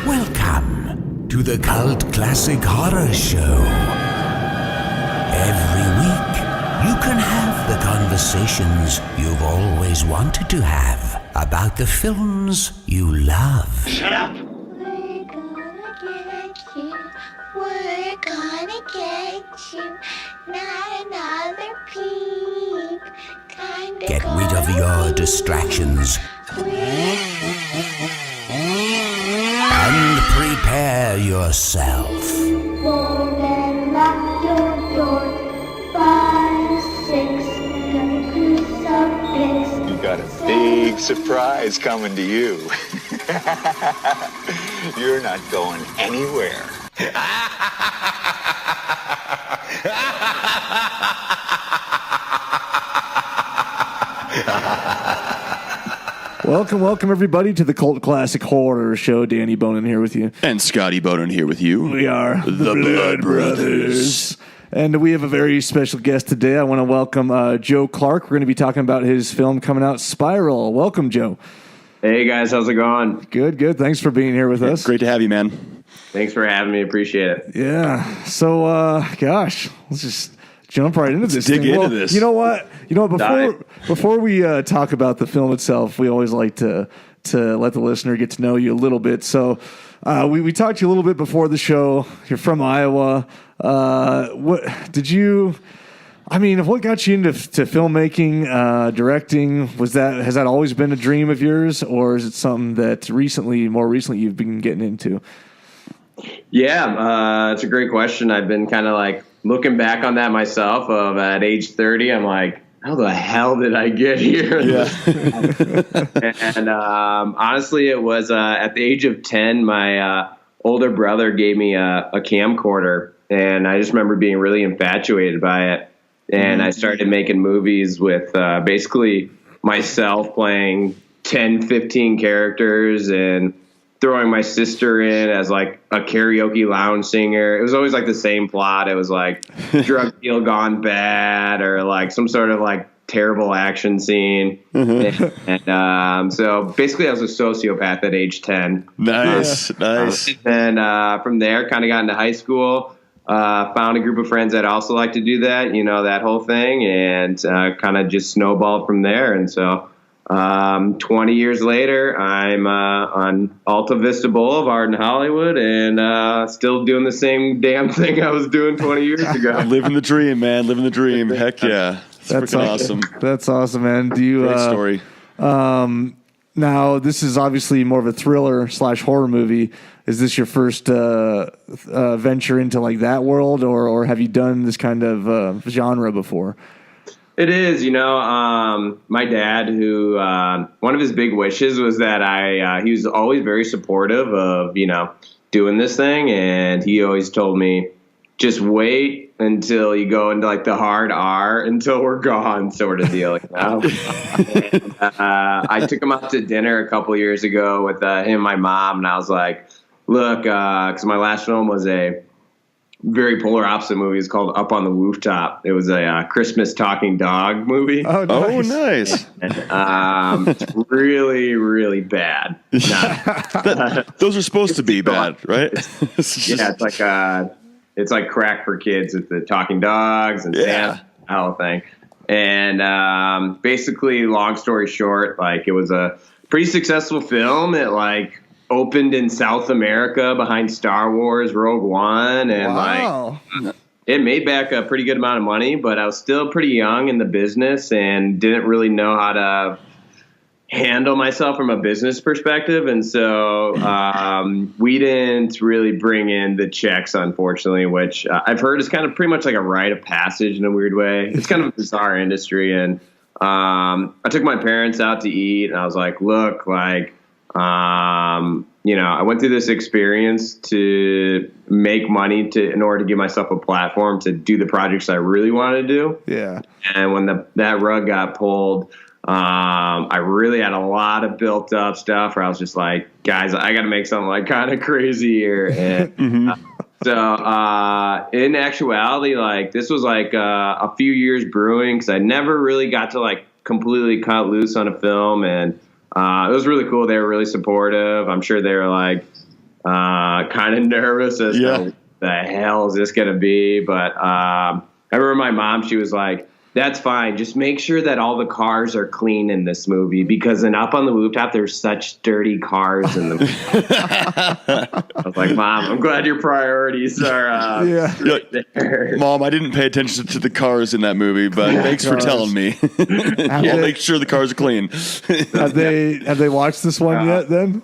Welcome to the Cult Classic Horror Show. Every week, you can have the conversations you've always wanted to have about the films you love. Shut up! We're gonna get you. Not another peep. Get rid of your distractions and prepare yourself. Then lock your door. 5, 6, crucifix. You've got a big surprise coming to you. You're not going anywhere. Welcome everybody to the Cult Classic Horror Show. Danny Bonin here with you. And Scotty Bonin here with you. We are the Blood Brothers. And we have a very special guest today. I want to welcome Joe Clarke. We're going to be talking about his film coming out, Spiral. Welcome, Joe. Hey, guys. How's it going? Good. Thanks for being here with us. Great to have you, man. Thanks for having me. Appreciate it. Yeah. So, let's just jump right into this. Dig into this. You know what? Before we talk about the film itself, we always like to let the listener get to know you a little bit. So, we talked to you a little bit before the show. You're from Iowa. What got you into filmmaking, directing? Has that always been a dream of yours, or is it something that more recently you've been getting into? Yeah, it's a great question. I've been kind of like looking back on that myself. At age 30, I'm like, how the hell did I get here? Yeah. And honestly, it was at the age of 10, my older brother gave me a camcorder, and I just remember being really infatuated by it. And I started making movies with basically myself playing 10, 15 characters and throwing my sister in as like a karaoke lounge singer. It was always like the same plot. It was like drug deal gone bad or like some sort of like terrible action scene. And so basically I was a sociopath at age 10. Nice. And from there kind of got into high school. Found a group of friends that also like to do that, that whole thing, and kind of just snowballed from there. And so 20 years later, I'm on Alta Vista Boulevard in Hollywood and still doing the same damn thing I was doing 20 years ago. Living the dream, man. Living the dream. Heck yeah. That's awesome. That's awesome, man. Great story. Now, this is obviously more of a thriller / horror movie. Is this your first venture into like that world, or have you done this kind of genre before? It is, my dad, who one of his big wishes was that he was always very supportive of, doing this thing. And he always told me, just wait until you go into like the hard R until we're gone sort of deal. And, I took him out to dinner a couple years ago with him and my mom. And I was like, look, because my last film was a very polar opposite movie. It's called Up on the Rooftop. It was a Christmas talking dog movie. Oh, nice. And, it's really, really bad. Those are supposed to be bad, right? It's like crack for kids with the talking dogs and Santa, the whole thing. And basically, long story short, like it was a pretty successful film. It like opened in South America behind Star Wars Rogue One, and like it made back a pretty good amount of money, but I was still pretty young in the business and didn't really know how to handle myself from a business perspective. And so we didn't really bring in the checks, unfortunately, which I've heard is kind of pretty much like a rite of passage in a weird way. It's kind of a bizarre industry. And I took my parents out to eat, and I was like, look, like, I went through this experience to make money in order to give myself a platform to do the projects I really wanted to do. Yeah. And when that rug got pulled, I really had a lot of built up stuff where I was just like, guys, I got to make something like kind of crazy here. And So in actuality, like this was like a few years brewing because I never really got to like completely cut loose on a film, and it was really cool. They were really supportive. I'm sure they were like kind of nervous as to what the hell is this going to be. But I remember my mom, she was like, that's fine. Just make sure that all the cars are clean in this movie because then up on the rooftop, there's such dirty cars in the movie. I was like, Mom, I'm glad your priorities are there. Mom, I didn't pay attention to the cars in that movie, but thanks for telling me. I'll make sure the cars are clean. Have they watched this one yet then?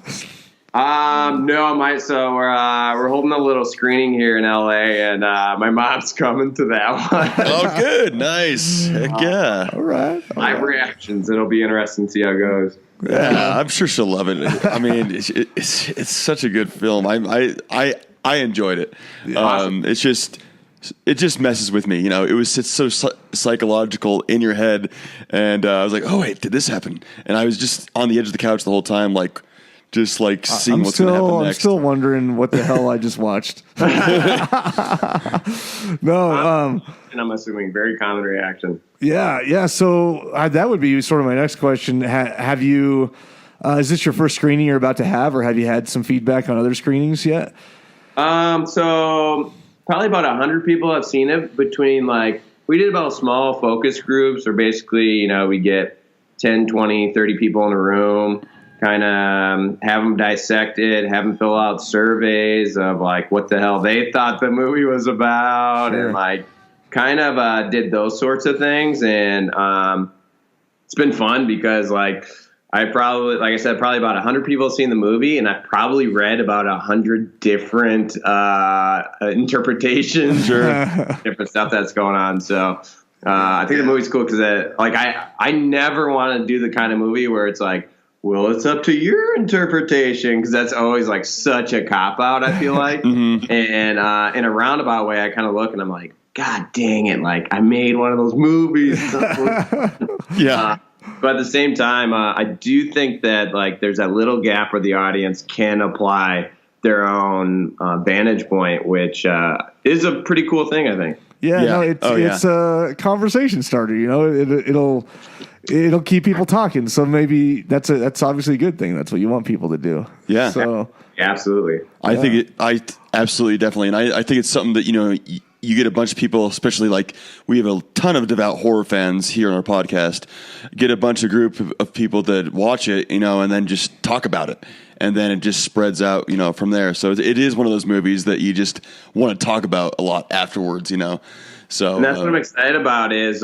No, so we're holding a little screening here in LA, and my mom's coming to that one. Oh, good, nice, heck yeah! All right. Live reactions. It'll be interesting to see how it goes. Yeah, I'm sure she'll love it. I mean, it's such a good film. I enjoyed it. It just messes with me, you know. It's so psychological in your head, and I was like, oh wait, did this happen? And I was just on the edge of the couch the whole time, like. Just like seeing what's going to happen next. I'm still wondering what the hell I just watched. No, and I'm assuming very common reaction. Yeah. So that would be sort of my next question. Have you? Is this your first screening you're about to have, or have you had some feedback on other screenings yet? So probably about 100 people have seen it. Between like we did about small focus groups, or basically, we get 10, 20, 30 people in a room. Kind of have them dissect it, have them fill out surveys of like what the hell they thought the movie was about, and like kind of did those sorts of things. And it's been fun because like I said, probably about 100 people have seen the movie, and I've probably read about 100 different interpretations or different stuff that's going on. So I think the movie's cool because I never want to do the kind of movie where it's like, well, it's up to your interpretation, because that's always like such a cop out, I feel like. And in a roundabout way, I kind of look and I'm like, God dang it, like I made one of those movies. Yeah. But at the same time, I do think that like there's that little gap where the audience can apply their own vantage point, which is a pretty cool thing, I think. Yeah. No, it's a conversation starter. It'll keep people talking. So maybe that's obviously a good thing. That's what you want people to do. Yeah. So absolutely. I absolutely definitely, and I think it's something that you get a bunch of people, especially like we have a ton of devout horror fans here on our podcast. Get a bunch of group of people that watch it, and then just talk about it. And then it just spreads out, from there. So it is one of those movies that you just want to talk about a lot afterwards, So and that's what I'm excited about is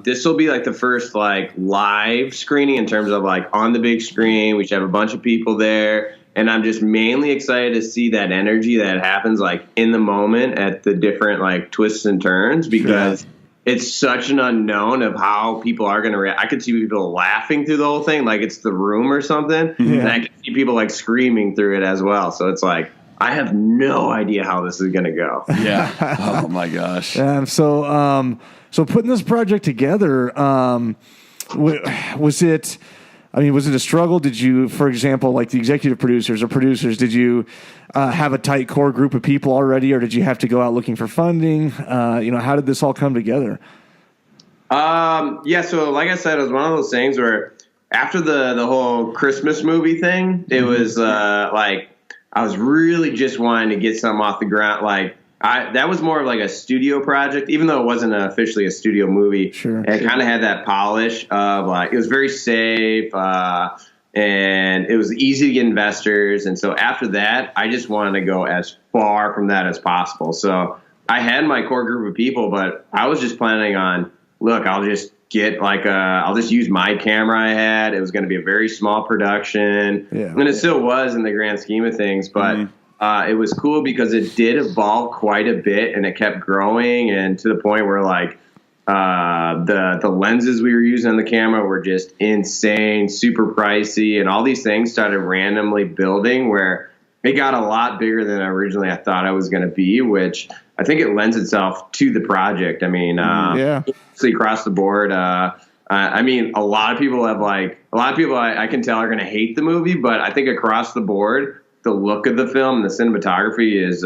this will be like the first like live screening in terms of like on the big screen. We should have a bunch of people there. And I'm just mainly excited to see that energy that happens like in the moment at the different like twists and turns, because it's such an unknown of how people are going to react. I could see people laughing through the whole thing like it's The Room or something. And I can see people like screaming through it as well. So it's like, I have no idea how this is going to go. Yeah. Oh my gosh. So putting this project together, was it a struggle? Did you, for example, like the executive producers or producers, did you have a tight core group of people already, or did you have to go out looking for funding? How did this all come together? So like I said, it was one of those things where after the whole Christmas movie thing, it was like I was really just wanting to get something off the ground. Like that was more of like a studio project, even though it wasn't officially a studio movie. Sure. It kind of had that polish of like, it was very safe, and it was easy to get investors. And so after that, I just wanted to go as far from that as possible. So I had my core group of people, but I was just planning on, look, I'll just get like I'll just use my camera I had. It was going to be a very small production, and it still was in the grand scheme of things, but it was cool because it did evolve quite a bit, and it kept growing, and to the point where like the lenses we were using on the camera were just insane, super pricey, and all these things started randomly building where it got a lot bigger than originally I thought I was going to be, which I think it lends itself to the project. I mean, across the board, I mean, a lot of people I can tell are going to hate the movie, but I think across the board, the look of the film and the cinematography is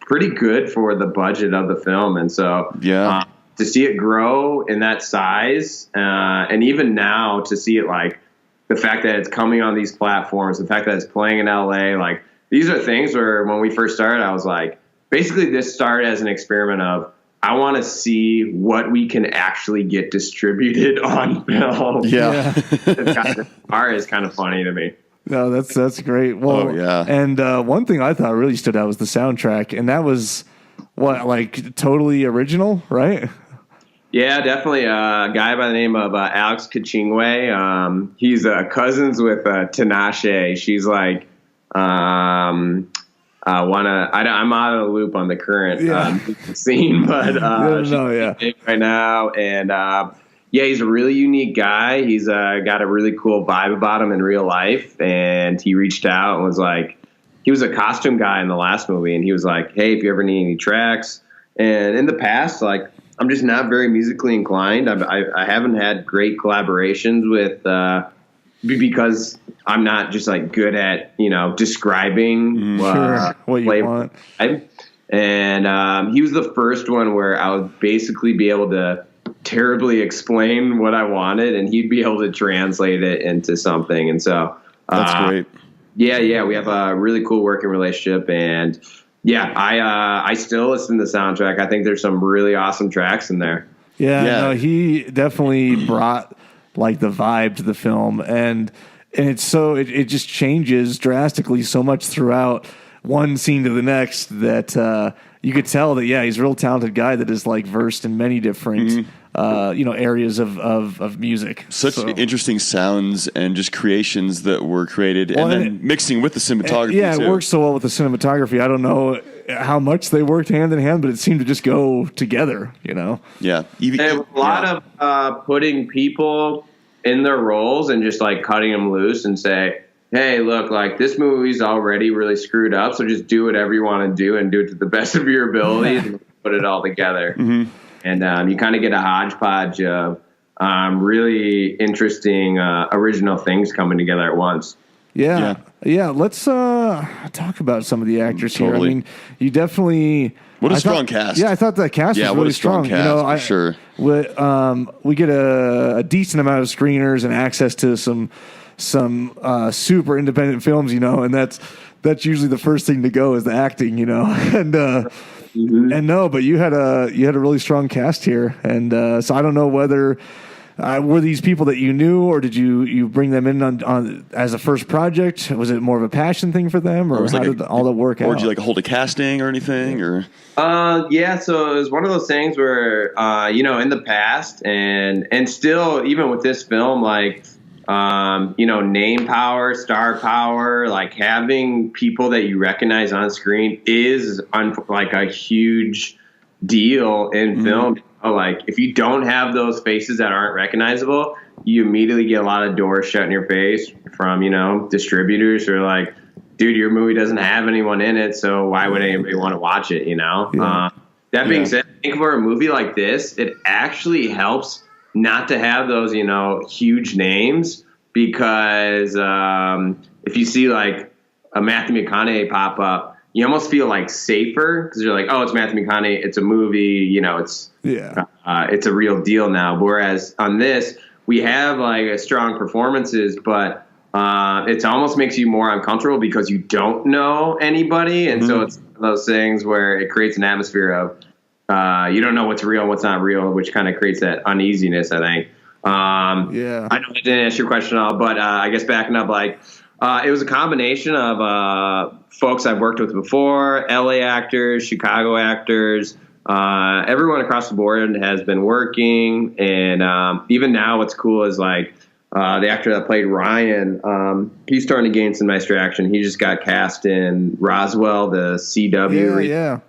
pretty good for the budget of the film. And so to see it grow in that size, and even now to see it like the fact that it's coming on these platforms, the fact that it's playing in LA, like these are things where when we first started, I was like, basically this started as an experiment of, I want to see what we can actually get distributed on film. Yeah. Art is kind of funny to me. No, that's great. Well, and one thing I thought really stood out was the soundtrack, and that was like totally original, right? Yeah, definitely. A guy by the name of Alex Kachingwe. He's cousins with Tinashe. She's like, I'm out of the loop on the current scene, but she's right now, and he's a really unique guy. He's got a really cool vibe about him in real life, and he reached out and was like, he was a costume guy in the last movie, and he was like, hey, if you ever need any tracks. And in the past, like, I'm just not very musically inclined. I haven't had great collaborations with because I'm not just like good at describing what you want. And he was the first one where I would basically be able to terribly explain what I wanted, and he'd be able to translate it into something. And so that's great. Yeah, we have a really cool working relationship, and I still listen to the soundtrack. I think there's some really awesome tracks in there. No, he definitely brought like the vibe to the film, and it's so it just changes drastically so much throughout one scene to the next that you could tell that he's a real talented guy that is like versed in many different areas of music. Such interesting sounds and just creations that were created, and then mixing with the cinematography. It works so well with the cinematography. I don't know how much they worked hand in hand, but it seemed to just go together. Yeah, a lot of putting people in their roles and just like cutting them loose and say, hey, look, like this movie's already really screwed up, so just do whatever you want to do and do it to the best of your ability and put it all together. Mm-hmm. And you kind of get a hodgepodge of really interesting original things coming together at once. Yeah. Let's talk about some of the actors here. I mean, you definitely... What a strong cast. Yeah, I thought that cast was really strong. Cast, for sure. We get a decent amount of screeners and access to some super independent films, and that's usually the first thing to go is the acting, and but you had a really strong cast here, and so I don't know whether were these people that you knew, or did you bring them in on as a first project? Was it more of a passion thing for them, or how did all that work out? Or did you like hold a casting or anything, or? So it was one of those things where in the past and still even with this film, like. Name power, star power, like having people that you recognize on screen is like a huge deal in film. Like if you don't have those faces that aren't recognizable, you immediately get a lot of doors shut in your face from, distributors who are like, dude, your movie doesn't have anyone in it, so why would anybody want to watch it, That being said, I think for a movie like this, it actually helps not to have those, huge names, because if you see like a Matthew McConaughey pop up, you almost feel like safer because you're like, oh, it's Matthew McConaughey, it's a movie, it's a real deal now. Whereas on this, we have like strong performances, but it almost makes you more uncomfortable because you don't know anybody, and so it's one of those things where it creates an atmosphere of you don't know what's real and what's not real, which kind of creates that uneasiness, I think. I know I didn't answer your question at all, but I guess backing up, like it was a combination of folks I've worked with before, LA actors, Chicago actors, everyone across the board has been working, and even now what's cool is like the actor that played Ryan, he's starting to gain some nice traction. He just got cast in Roswell, the CW.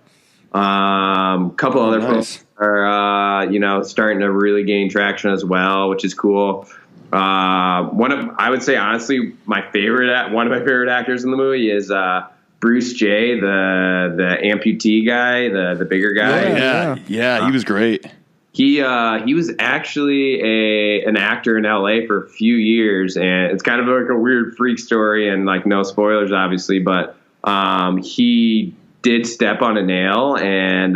Couple other folks are starting to really gain traction as well, which is cool. I would say honestly, one of my favorite actors in the movie is Bruce J, the amputee guy, the bigger guy. Yeah, he was great. He was actually an actor in LA for a few years, and it's kind of like a weird freak story, and like no spoilers obviously, but he did step on a nail, and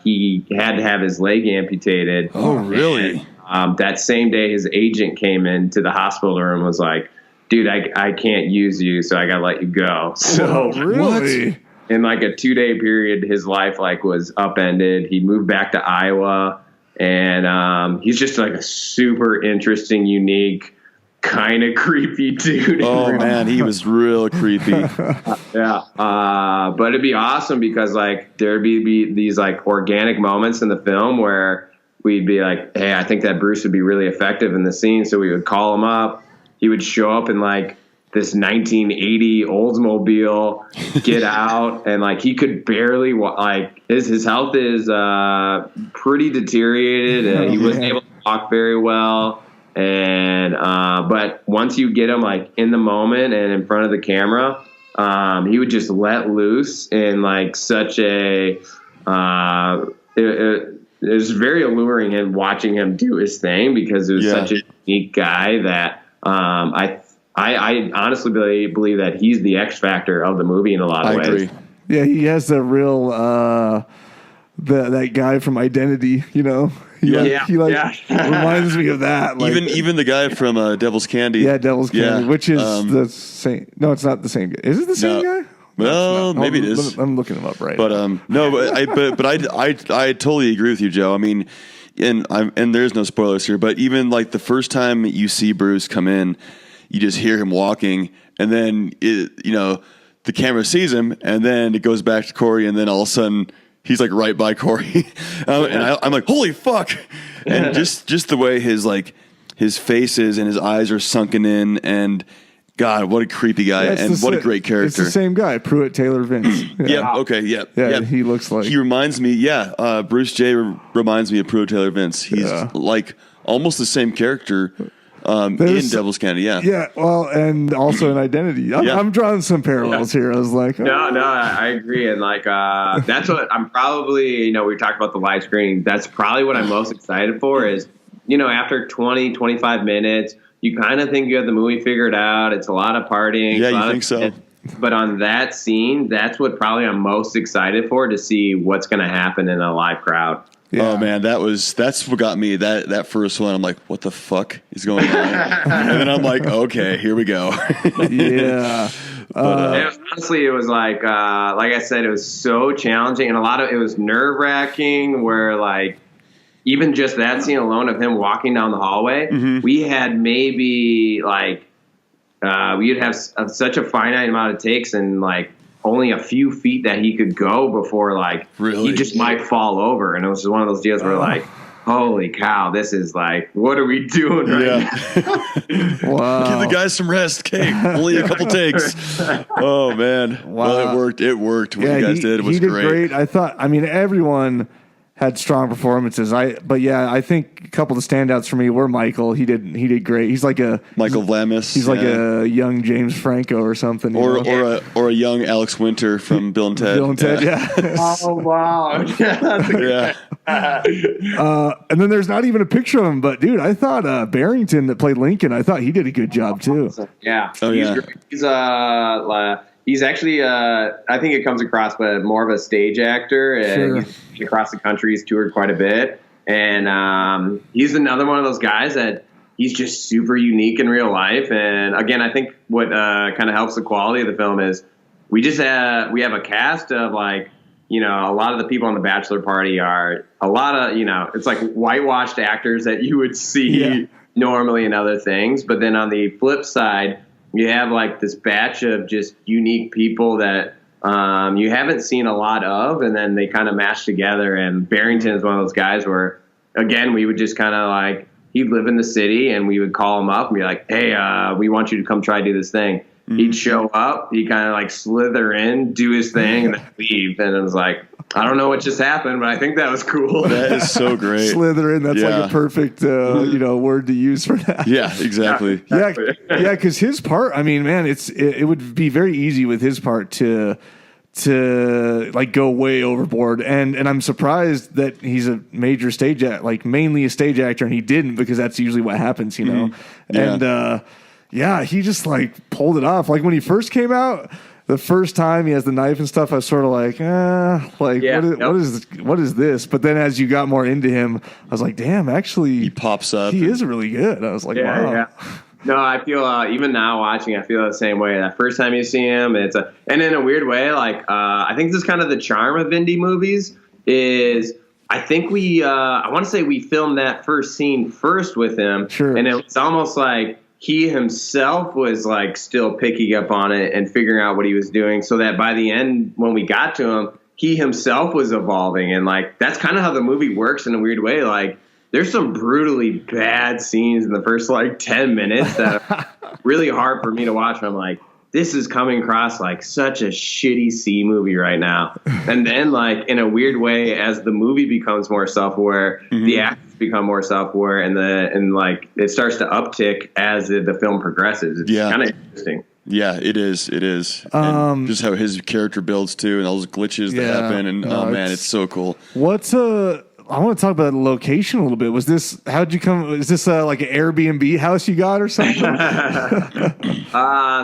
he had to have his leg amputated. Oh, really? And, that same day, his agent came into the hospital room and was like, dude, I can't use you, so I got to let you go. So really? In like a 2-day period, his life like was upended. He moved back to Iowa, and he's just like a super interesting, unique, kind of creepy dude. Oh man, he was real creepy. Yeah. But it'd be awesome because like there'd be these like organic moments in the film where we'd be like, hey, I think that Bruce would be really effective in the scene. So we would call him up. He would show up in like this 1980 Oldsmobile, get out, and like he could barely like his health is pretty deteriorated. He wasn't able to walk very well. And but once you get him like in the moment and in front of the camera, he would just let loose in like such a it was very alluring and watching him do his thing because it was such a unique guy that I honestly believe that he's the X factor of the movie in a lot of ways. Agree. Yeah, he has the real that guy from Identity, you know. He reminds me of that. Like, even the guy from Devil's Candy. Yeah, Devil's Candy, which is the same. No, it's not the same guy. Is it the same guy? Well, maybe it is. I'm looking him up right but now. No, but I totally agree with you, Joe. I mean, and there's no spoilers here, but even like the first time you see Bruce come in, you just hear him walking, and then the camera sees him, and then it goes back to Corey, and then all of a sudden he's like right by Corey, and I'm like, holy fuck! And just the way his face is and his eyes are sunken in, and God, what a creepy guy, and what a great character. It's the same guy, Pruitt Taylor Vince. Yeah. Okay. Yep. Yeah. He looks like. He reminds me. Yeah. Bruce J. reminds me of Pruitt Taylor Vince. He's like almost the same character. In Devil's Candy, Yeah, well, and also in Identity. I'm drawing some parallels here. I was like, No, I agree. And like, that's what I'm probably, we talked about the live screening. That's probably what I'm most excited for is, after 20, 25 minutes, you kind of think you have the movie figured out. It's a lot of partying. Yeah, you think so. But on that scene, that's what probably I'm most excited for, to see what's going to happen in a live crowd. Yeah. Oh man, that's what got me. That first one, I'm like, what the fuck is going on? And then I'm like, okay, here we go. Yeah. Honestly, it was like I said, it was so challenging, and it was nerve wracking. Where like even just that scene alone of him walking down the hallway, we had maybe like we'd have such a finite amount of takes and like only a few feet that he could go before like he just might fall over. And it was just one of those deals where like, holy cow, this is like, what are we doing right now? Wow. Give the guys some rest. Okay, only a couple takes. Oh man. Wow. Well, it worked. What you guys did was he did great. I mean, everyone had strong performances. I think a couple of the standouts for me were Michael. He did great. He's like a Michael Vlamis. He's like a young James Franco or something. Or a young Alex Winter from Bill and Ted. Bill and Ted, yeah. Oh wow. Yeah. And then there's not even a picture of him, but dude, I thought Barrington that played Lincoln, I thought he did a good job too. Yeah. Oh, he's yeah. great. He's actually, I think it comes across, but more of a stage actor. And he's across the country. He's toured quite a bit. And he's another one of those guys that he's just super unique in real life. And again, I think what kind of helps the quality of the film is we have a cast of like, a lot of the people on the bachelor party are a lot of, it's like whitewashed actors that you would see normally in other things. But then on the flip side, you have like this batch of just unique people that you haven't seen a lot of, and then they kind of mash together. And Barrington is one of those guys where, again, we would just kind of like, he'd live in the city and we would call him up and be like, hey, we want you to come try to do this thing. Mm-hmm. He'd show up, he'd kind of like slither in, do his thing, and then leave. And it was like, I don't know what just happened, but I think that was cool. That is so great. Slither in, that's like a perfect word to use for that. Yeah, exactly. Yeah, because his part, I mean, man, it would be very easy with his part to like go way overboard, and I'm surprised that he's a major stage act, like mainly a stage actor, and he didn't, because that's usually what happens, Yeah. And he just like pulled it off. Like when he first came out, the first time he has the knife and stuff, I was sort of like, what is this? But then as you got more into him, I was like, damn, actually, he pops up. He is really good. I was like, wow. Yeah. No, I feel even now watching, I feel the same way. That first time you see him, and in a weird way, like I think this is kind of the charm of indie movies. Is I think I want to say we filmed that first scene first with him, sure, and it was almost like he himself was like still picking up on it and figuring out what he was doing, so that by the end, when we got to him, he himself was evolving. And like, that's kind of how the movie works in a weird way. Like, there's some brutally bad scenes in the first like 10 minutes that are really hard for me to watch. And I'm like, this is coming across like such a shitty C movie right now. And then like, in a weird way, as the movie becomes more self-aware, the actors become more self-aware, and like it starts to uptick as the film progresses. It's kind of interesting. Yeah, it is. It is. And just how his character builds too, and all those glitches that happen, and man, it's so cool. I want to talk about the location a little bit. How'd you come? Is this like an Airbnb house you got or something?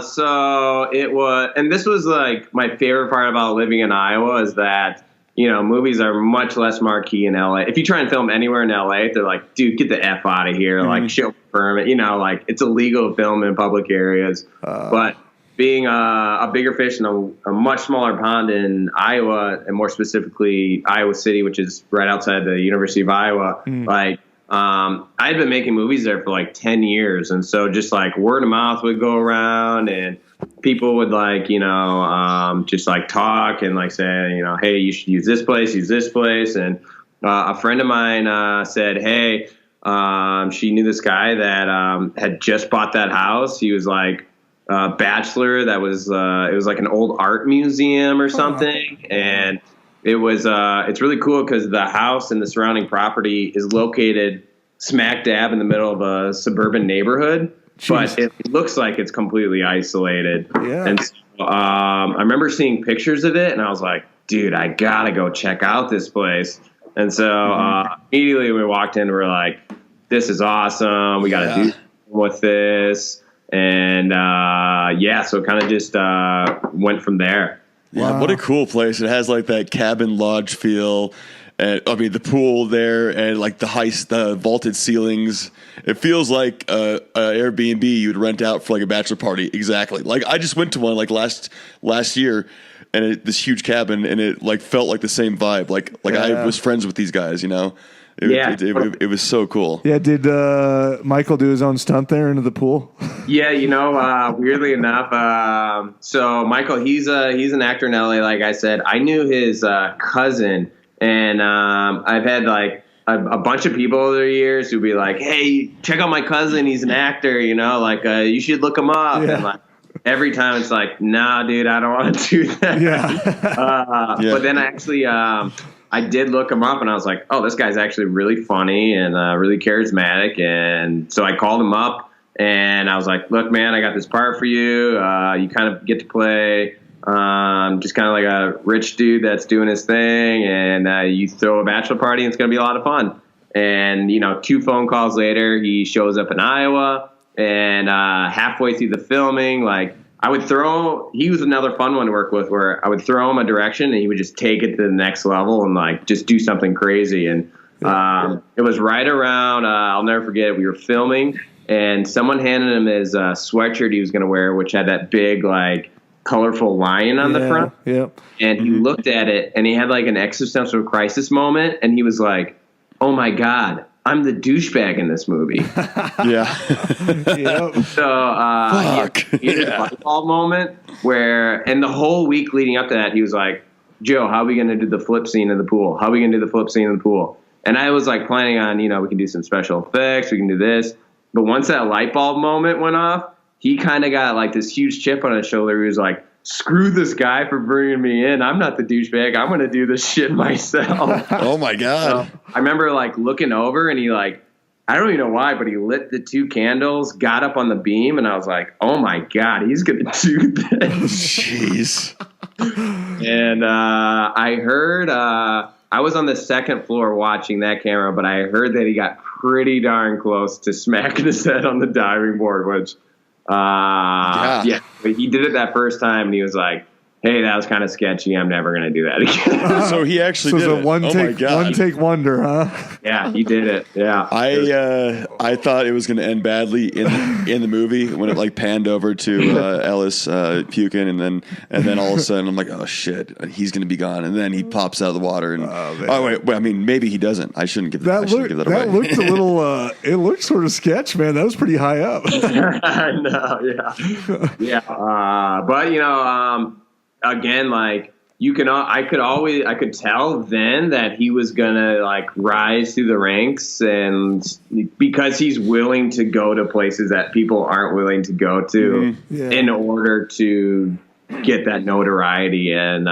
So it was, and this was like my favorite part about living in Iowa is that, you know, movies are much less marquee in LA. If you try and film anywhere in LA, they're like, dude, get the F out of here. Like, show a permit, you know, like it's illegal to film in public areas. But being a bigger fish in a much smaller pond in Iowa, and more specifically Iowa City, which is right outside the University of Iowa, like I'd been making movies there for like 10 years. And so just like word of mouth would go around, and people would like, you know, just like talk and like say, you know, hey, you should use this place. And a friend of mine said, hey, she knew this guy that had just bought that house. He was like, bachelor that was it was like an old art museum or something, and it was it's really cool because the house and the surrounding property is located smack dab in the middle of a suburban neighborhood. But it looks like it's completely isolated. And so, I remember seeing pictures of it, and I was like, dude, I gotta go check out this place. And so immediately we walked in and we're like, this is awesome, we gotta do something with this. And so it kind of just went from there. Yeah, what a cool place. It has like that cabin lodge feel. And I mean, the pool there, and like the vaulted ceilings. It feels like a Airbnb you'd rent out for like a bachelor party. Exactly. Like I just went to one like last year, and this huge cabin, and it like felt like the same vibe. Like I was friends with these guys, you know. It was so cool. Yeah, did Michael do his own stunt there into the pool? Yeah, you know, weirdly enough, so Michael, he's an actor in LA. Like I said, I knew his cousin, and I've had like a bunch of people over the years who'd be like, "Hey, check out my cousin. He's an actor. You know, like you should look him up." Yeah. And like every time it's like, "Nah, dude, I don't want to do that." Yeah. But then actually. I did look him up, and I was like, oh, this guy's actually really funny and really charismatic. And so I called him up, and I was like, look, man, I got this part for you. You kind of get to play just kind of like a rich dude that's doing his thing, and you throw a bachelor party, and it's going to be a lot of fun. And, you know, 2 phone calls later, he shows up in Iowa, and halfway through the filming, like, he was another fun one to work with, where I would throw him a direction and he would just take it to the next level and like just do something crazy. And it was right around, I'll never forget, we were filming and someone handed him his sweatshirt he was going to wear, which had that big like colorful lion on the front. Yep. And he looked at it and he had like an existential crisis moment, and he was like, oh my God, I'm the douchebag in this movie. Yeah. Yep. So he had a light bulb moment where, and the whole week leading up to that, he was like, Joe, how are we going to do the flip scene in the pool? How are we going to do the flip scene in the pool? And I was like planning on, you know, we can do some special effects, we can do this. But once that light bulb moment went off, he kind of got like this huge chip on his shoulder. He was like, screw this guy for bringing me in. I'm not the douchebag. I'm going to do this shit myself. Oh my God. So I remember like looking over, and he like, I don't even know why, but he lit the 2 candles, got up on the beam, and I was like, oh my God, he's going to do this. Jeez. And I heard, I was on the 2nd floor watching that camera, but I heard that he got pretty darn close to smacking his head on the diving board, which, but he did it that first time, and he was like, hey, that was kind of sketchy. I'm never going to do that again. So he actually So did it's a it. one Oh my take God. one take wonder, huh? Yeah, he did it. Yeah. I thought it was going to end badly in the movie when it like panned over to Ellis puking, and then all of a sudden I'm like, oh shit, he's going to be gone, and then he pops out of the water, and wait, I mean maybe he doesn't. I shouldn't give that. That looked a little. It looked sort of sketch, man. That was pretty high up. I know. Yeah. Yeah. But again, like I could tell then that he was gonna like rise through the ranks, and because he's willing to go to places that people aren't willing to go to in order to get that notoriety, and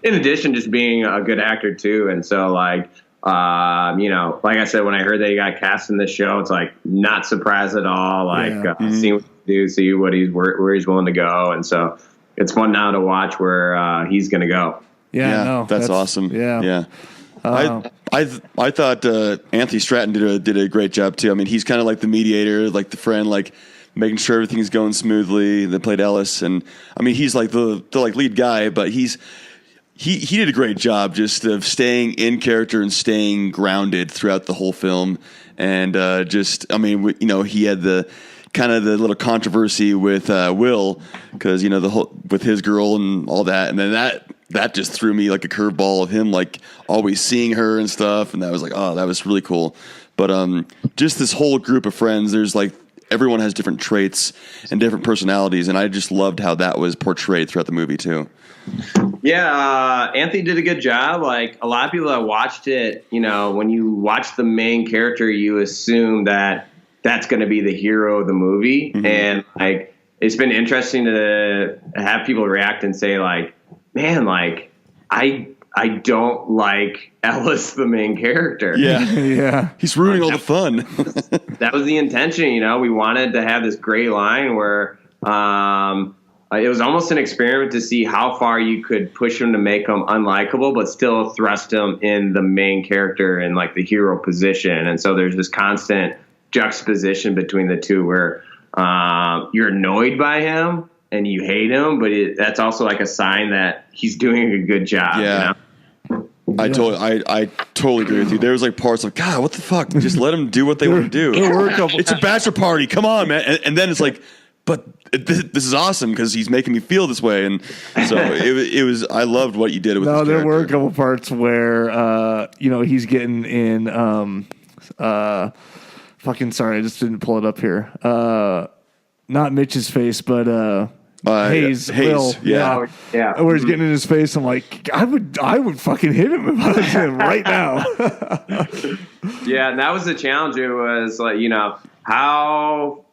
in addition, just being a good actor too. And so like like I said, when I heard that he got cast in this show, it's like not surprised at all. Like seeing what he do, see where he's willing to go, and so it's fun now to watch where he's going to go. Yeah, that's awesome. Yeah. I thought Anthony Stratton did a great job too. I mean, he's kind of like the mediator, like the friend, like making sure everything's going smoothly. They played Ellis, and I mean, he's like the like lead guy, but he did a great job just of staying in character and staying grounded throughout the whole film. And he had the kind of the little controversy with Will, because the whole with his girl and all that, and then that just threw me like a curveball of him like always seeing her and stuff, and that was like, oh, that was really cool. But just this whole group of friends, there's like everyone has different traits and different personalities, and I just loved how that was portrayed throughout the movie too. Yeah, Anthony did a good job. Like a lot of people that watched it, when you watch the main character, you assume that that's going to be the hero of the movie. Mm-hmm. And like, it's been interesting to have people react and say like, man, like I don't like Ellis, the main character. Yeah. Yeah. He's ruining all the fun. That was the intention. We wanted to have this gray line where, it was almost an experiment to see how far you could push him to make him unlikable, but still thrust him in the main character and like the hero position. And so there's this constant juxtaposition between the two where you're annoyed by him and you hate him, but that's also like a sign that he's doing a good job. Yeah. I totally agree with you. There was like parts of God, what the fuck? Just let them do what they want to do. It's a bachelor party. Come on, man. And then it's like, but this is awesome because he's making me feel this way, and so it was. I loved what you did with. No, there were a couple parts where he's getting in. Fucking sorry, I just didn't pull it up here. Not Mitch's face, but Hayes. Will, yeah. Where he's getting in his face. I'm like, I would fucking hit him if I was him right now. Yeah, and that was the challenge. It was like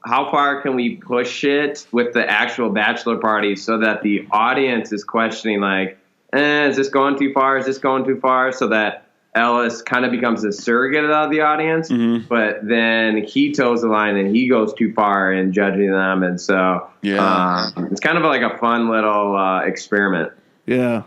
how far can we push it with the actual bachelor party so that the audience is questioning like, is this going too far? Is this going too far? So that Ellis kind of becomes a surrogate of the audience, but then he toes the line and he goes too far in judging them. And so it's kind of like a fun little experiment. Yeah.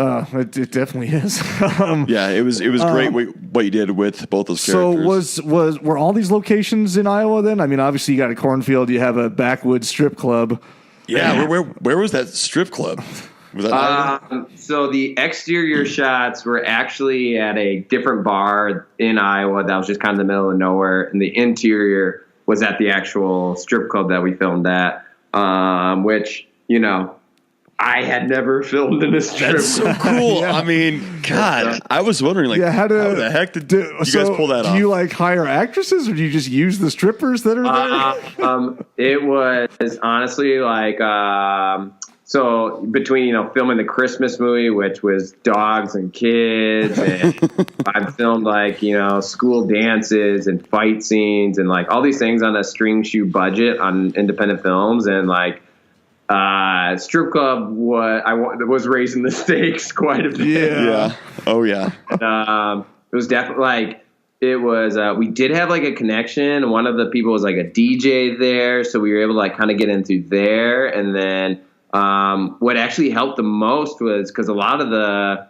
It definitely is. It was great what you did with both those characters. So were all these locations in Iowa then? I mean, obviously you got a cornfield, you have a backwoods strip club. Yeah, where was that strip club? Was that Iowa? So the exterior shots were actually at a different bar in Iowa that was just kind of in the middle of nowhere, and the interior was at the actual strip club that we filmed at, which, I had never filmed in a strip. That's so cool. Yeah. I mean, God, I was wondering, like, how the heck did you guys pull that off? Do you like hire actresses, or do you just use the strippers that are there? It was honestly like, so between filming the Christmas movie, which was dogs and kids, and I've filmed like school dances and fight scenes and like all these things on a string shoe budget on independent films, and like. Strip club was raising the stakes quite a bit. Yeah. Oh yeah. It was definitely like we did have like a connection. One of the people was like a DJ there, so we were able to like kind of get in through there. And then what actually helped the most was because a lot of the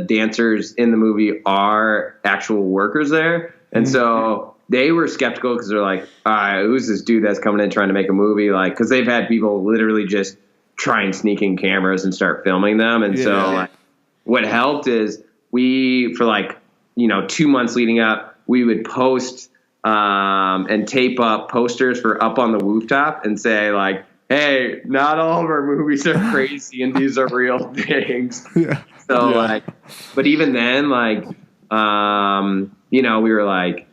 dancers in the movie are actual workers there, and so. They were skeptical because they're like, who's this dude that's coming in trying to make a movie? Like, because they've had people literally just try and sneak in cameras and start filming them. And so like, what helped is we, for like, 2 months leading up, we would post and tape up posters for Up on the Rooftop and say like, hey, not all of our movies are crazy and these are real things. So like, but even then, like, we were like,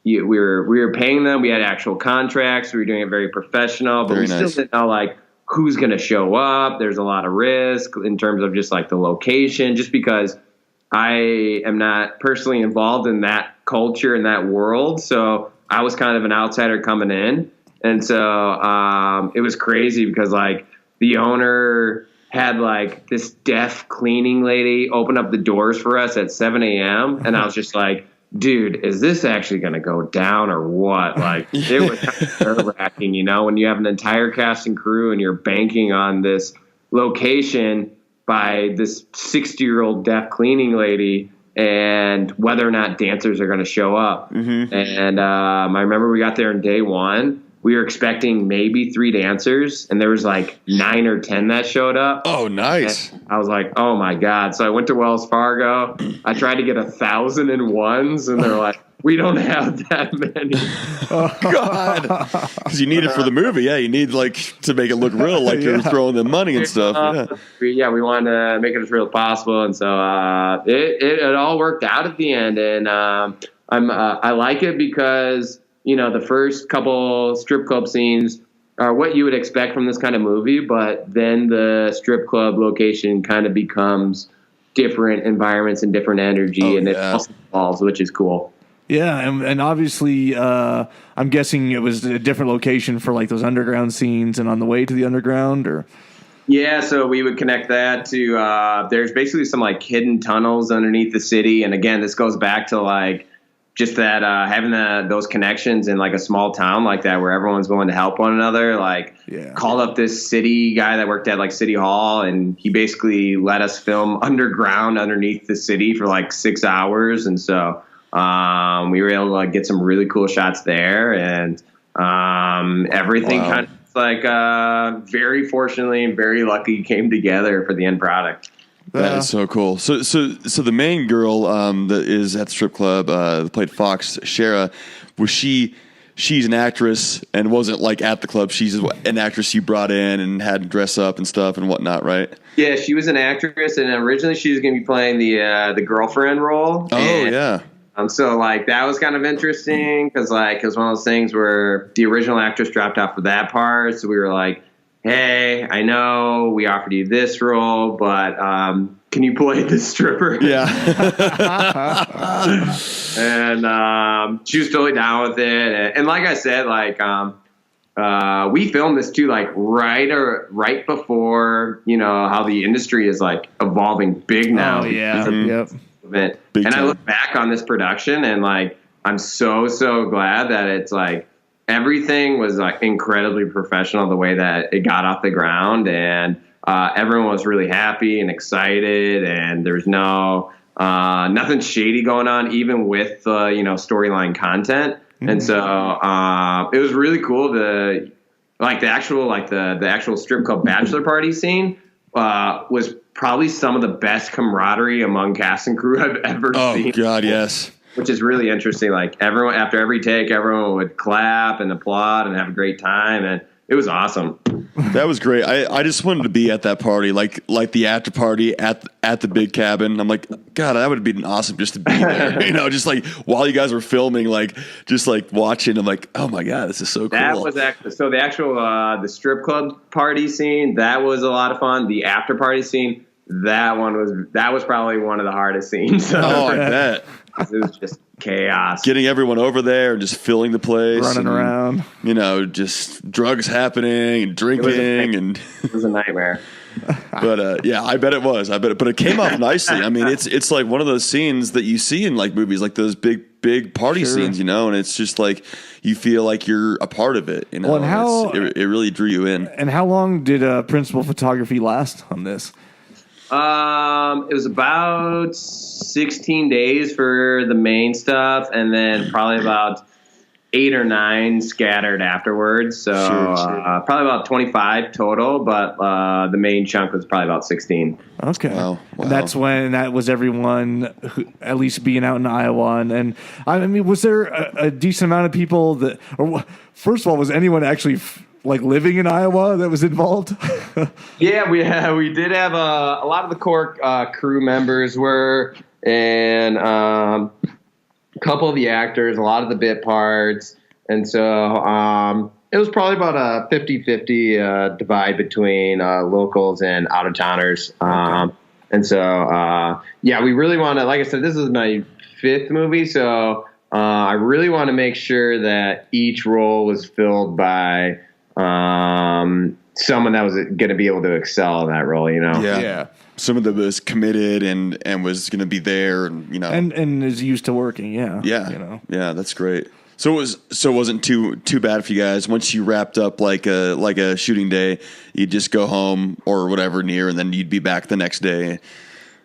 we were paying them. We had actual contracts. We were doing it very professional, but still didn't know like who's going to show up. There's a lot of risk in terms of just like the location, just because I am not personally involved in that culture and that world. So I was kind of an outsider coming in. And so it was crazy because like the owner had like this deaf cleaning lady open up the doors for us at 7 a.m. And I was just like, dude, is this actually going to go down or what? Like it was kind of nerve-wracking, when you have an entire cast and crew and you're banking on this location by this 60-year-old deaf cleaning lady and whether or not dancers are going to show up. And I remember we got there on day one. We were expecting maybe 3 dancers, and there was like 9 or 10 that showed up. Oh, nice. And I was like, oh my God. So I went to Wells Fargo. I tried to get 1,001s, and they're like, we don't have that many. Oh, God. Because you need it for the movie. Yeah, you need like to make it look real, like you're throwing them money and stuff. We wanted to make it as real as possible. And so it all worked out at the end. And I like it because the first couple strip club scenes are what you would expect from this kind of movie, but then the strip club location kind of becomes different environments and different energy, and it also evolves, which is cool. Yeah, and obviously, I'm guessing it was a different location for like those underground scenes, and on the way to the underground, or yeah, so we would connect that to there's basically some like hidden tunnels underneath the city, and again, this goes back to like just that having those connections in like a small town like that where everyone's going to help one another. Like called up this city guy that worked at like City Hall, and he basically let us film underground underneath the city for like 6 hours, and so we were able to like get some really cool shots there, and everything kind of like very fortunately and very lucky came together for the end product. That is so cool. So the main girl that is at the strip club that played Fox, Shara, she's an actress and wasn't like at the club. She's an actress you brought in and had to dress up and stuff and whatnot, right? Yeah, she was an actress, and originally she was going to be playing the girlfriend role. Yeah. So like that was kind of interesting because like it was one of those things where the original actress dropped out for that part, so we were like, hey, I know we offered you this role, but can you play the stripper? Yeah. And she was totally down with it. And like I said, like we filmed this too, like right before, how the industry is like evolving big now. Oh, yeah. Yep. And I look back on this production and like I'm so glad that it's like everything was like incredibly professional the way that it got off the ground, and everyone was really happy and excited, and there's no nothing shady going on even with storyline content. And so it was really cool to like the actual strip club bachelor party scene was probably some of the best camaraderie among cast and crew I've ever seen. Oh God, yes. Which is really interesting. Like everyone, after every take, everyone would clap and applaud and have a great time, and it was awesome. That was great. I just wanted to be at that party, like the after party at the big cabin. I'm like, God, that would have been awesome just to be there. Just like while you guys were filming, like just like watching. I'm like, oh my God, this is so cool. That was actually so the actual the strip club party scene. That was a lot of fun. The after party scene. That was probably one of the hardest scenes. Oh, I bet. It was just chaos. Getting everyone over there and just filling the place. Running around. Just drugs happening and drinking. It was a nightmare. But yeah, I bet it was. But it came off nicely. I mean, it's like one of those scenes that you see in like movies, like those big party scenes, and it's just like you feel like you're a part of it. Well, and how it really drew you in. And how long did principal photography last on this? It was about 16 days for the main stuff, and then probably about 8 or 9 scattered afterwards. So probably about 25 total, but the main chunk was probably about 16. Okay. Wow. And that's when that was everyone at least being out in Iowa. And I mean, was there a decent amount of people that, or first of all, was anyone actually like living in Iowa that was involved? Yeah, we did have a lot of the core crew members were, and a couple of the actors, a lot of the bit parts. And so it was probably about a 50-50 divide between locals and out-of-towners. And so, we really want to, like I said, this is my 5th movie, so I really want to make sure that each role was filled by someone that was going to be able to excel in that role, you know? Yeah. Someone that was committed and was going to be there, and you know, and is used to working. Yeah. Yeah. You know. Yeah, that's great. So it wasn't too bad for you guys. Once you wrapped up like a shooting day, you'd just go home or whatever near, and then you'd be back the next day.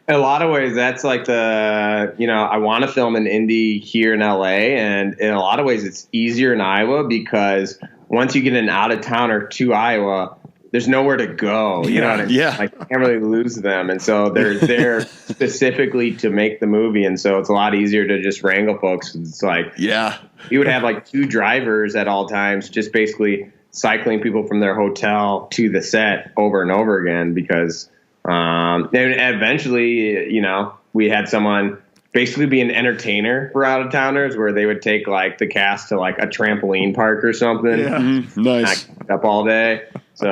In a lot of ways, that's like I want to film an indie here in LA, and in a lot of ways, it's easier in Iowa because once you get an out of towner to Iowa, there's nowhere to go. You know what I mean? Yeah. Like, you can't really lose them. And so they're there specifically to make the movie. And so it's a lot easier to just wrangle folks. It's like, you would have like 2 drivers at all times, just basically cycling people from their hotel to the set over and over again because, and eventually, you know, we had someone basically be an entertainer for out of towners where they would take like the cast to like a trampoline park or something. Yeah. Nice. Up all day. So,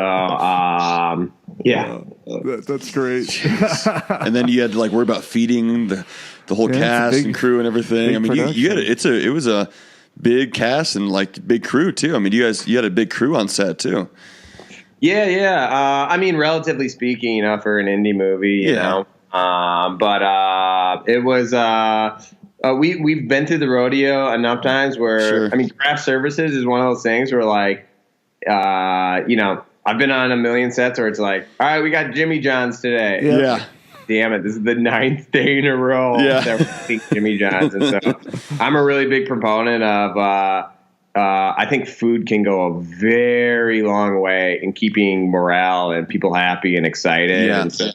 That's great. And then you had to like worry about feeding the whole cast and crew and everything. I mean, you had it was a big cast and like big crew too. I mean, you had a big crew on set too. Yeah. I mean, relatively speaking, you know, for an indie movie, you know, but it was, we've been through the rodeo enough times where, I mean, craft services is one of those things where like, you know, I've been on a million sets where it's like, all right, we got Jimmy John's today. Yeah. Damn it, this is the 9th day in a row that we're eating Jimmy John's. And so I'm a really big proponent of, I think food can go a very long way in keeping morale and people happy and excited. Yeah. And so,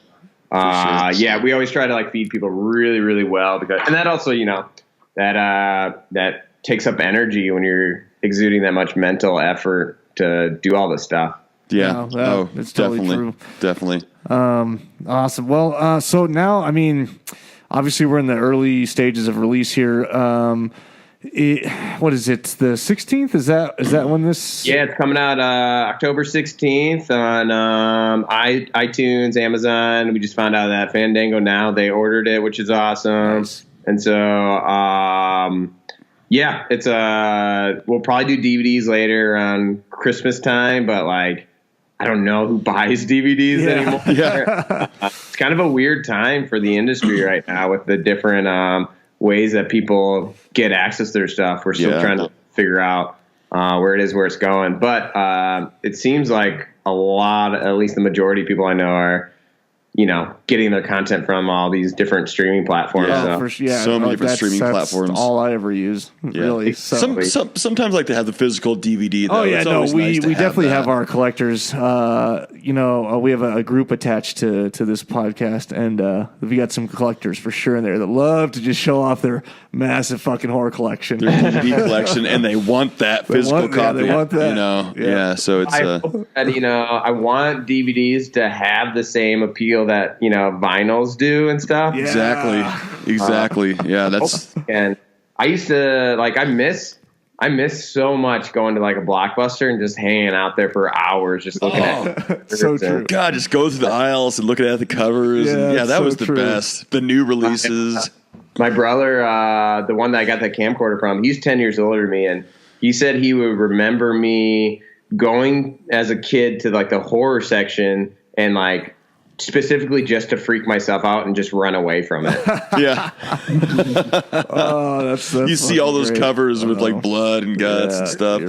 we always try to like feed people really, really well because, and that also, you know, that takes up energy when you're exuding that much mental effort to do all this stuff. Yeah. It's totally true. Definitely. Awesome. Well, so now, I mean, obviously we're in the early stages of release here. What is it? The 16th? Is that when this? Yeah, it's coming out October 16th on iTunes, Amazon. We just found out that Fandango now they ordered it, which is awesome. Nice. And so, it's we'll probably do DVDs later around Christmas time, but like I don't know who buys DVDs anymore. It's kind of a weird time for the industry right now with the different ways that people get access to their stuff. We're still trying to figure out where it's going. But it seems like a lot, at least the majority of people I know are, you know, getting their content from all these different streaming platforms. So many different streaming platforms. That's all I ever use, really. So. Sometimes like to have the physical DVD. Though. We definitely have our collectors. We have a group attached to this podcast, and we got some collectors for sure in there that love to just show off their massive fucking horror collection, their DVD collection, and they want that physical copy. They want that. You know, so it's. I want DVDs to have the same appeal that, you know, vinyls do and stuff. Exactly. That's. And I used to I miss so much going to like a Blockbuster and just hanging out there for hours, just looking at. So true. God, just go through the aisles and looking at the covers. That was the best. The new releases. My brother, the one that I got that camcorder from, he's 10 years older than me, and he said he would remember me going as a kid to like the horror section and like specifically just to freak myself out and just run away from it. That's you see all those covers with like blood and guts and stuff.